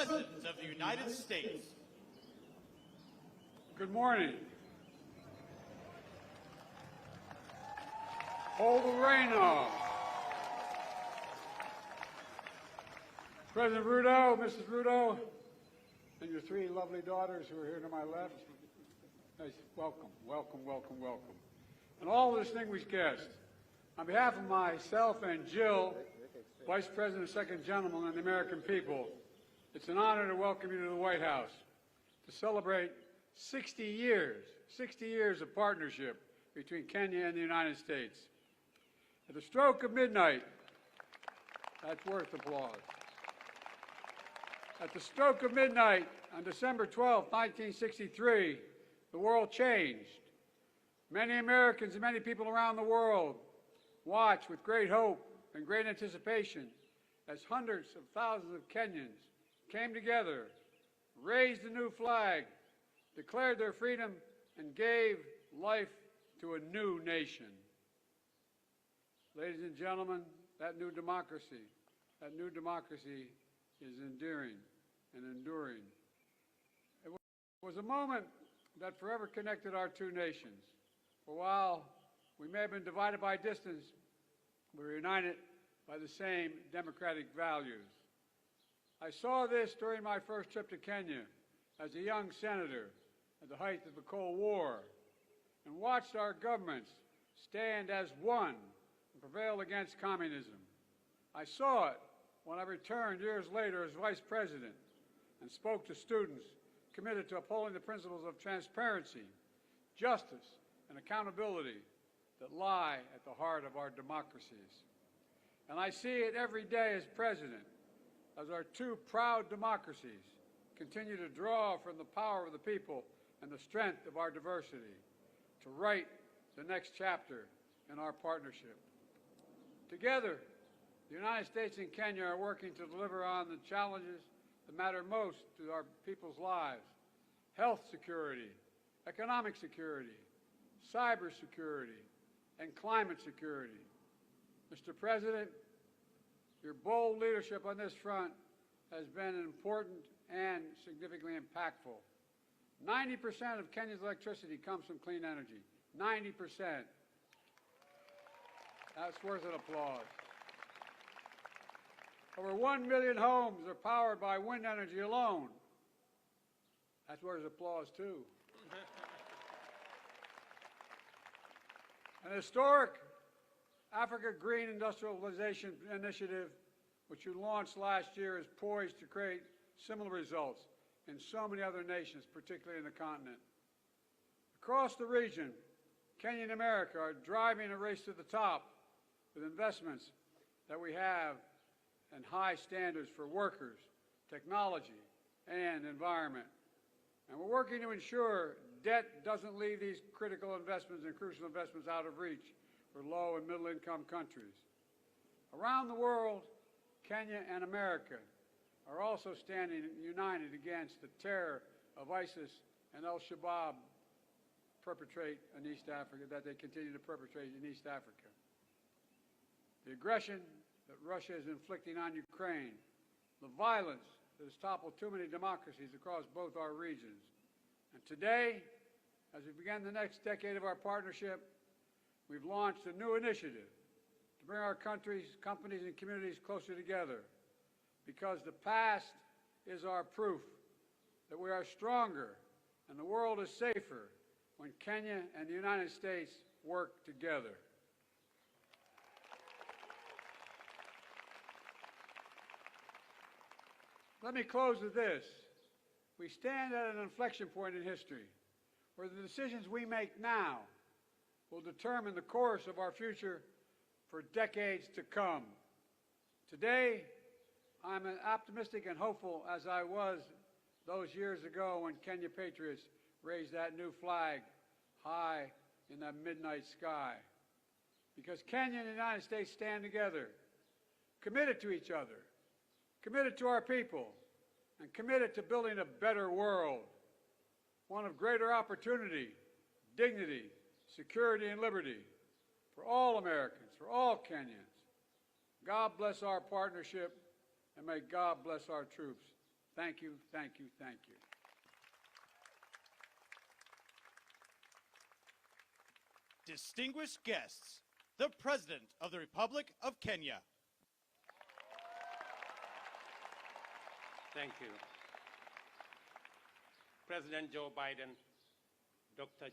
President of the United States. Good morning. Hold the reino. President Ruto, Mrs. Ruto, and your three lovely daughters who are here to my left. Nice. Welcome, welcome, welcome, welcome. And all distinguished guests, on behalf of myself and Jill, Vice President and Second Gentleman, and the American people, it's an honor to welcome you to the White House to celebrate 60 years of partnership between Kenya and the United States. At the stroke of midnight, that's worth applause. At the stroke of midnight on December 12, 1963, the world changed. Many Americans and many people around the world watched with great hope and great anticipation as hundreds of thousands of Kenyans came together, raised a new flag, declared their freedom, and gave life to a new nation. Ladies and gentlemen, that new democracy is enduring and enduring. It was a moment that forever connected our two nations. For while we may have been divided by distance, we were united by the same democratic values. I saw this during my first trip to Kenya as a young senator at the height of the Cold War, and watched our governments stand as one and prevail against communism. I saw it when I returned years later as Vice President and spoke to students committed to upholding the principles of transparency, justice, and accountability that lie at the heart of our democracies. And I see it every day as President, as our two proud democracies continue to draw from the power of the people and the strength of our diversity to write the next chapter in our partnership. Together, the United States and Kenya are working to deliver on the challenges that matter most to our people's lives: health security, economic security, cyber security, and climate security. Mr. President, your bold leadership on this front has been important and significantly impactful. 90% of Kenya's electricity comes from clean energy. 90%. That's worth an applause. Over 1 million homes are powered by wind energy alone. That's worth applause, too. An historic Africa Green Industrialization Initiative, which you launched last year, is poised to create similar results in so many other nations, particularly in the continent. Across the region, Kenya and America are driving a race to the top with investments that we have and high standards for workers, technology, and environment. And we're working to ensure debt doesn't leave these critical investments and crucial investments out of reach for low and middle income countries. Around the world, Kenya and America are also standing united against the terror of ISIS and Al-Shabaab that they continue to perpetrate in East Africa. The aggression that Russia is inflicting on Ukraine, the violence that has toppled too many democracies across both our regions. And today, as we begin the next decade of our partnership, we've launched a new initiative to bring our countries, companies, and communities closer together, because the past is our proof that we are stronger and the world is safer when Kenya and the United States work together. Let me close with this. We stand at an inflection point in history where the decisions we make now will determine the course of our future for decades to come. Today, I'm as optimistic and hopeful as I was those years ago when Kenya patriots raised that new flag high in that midnight sky. Because Kenya and the United States stand together, committed to each other, committed to our people, and committed to building a better world, one of greater opportunity, dignity, security, and liberty for all Americans, for all Kenyans. God bless our partnership, and may God bless our troops. Thank you, thank you, thank you. Distinguished guests, the President of the Republic of Kenya. Thank you. President Joe Biden, Dr.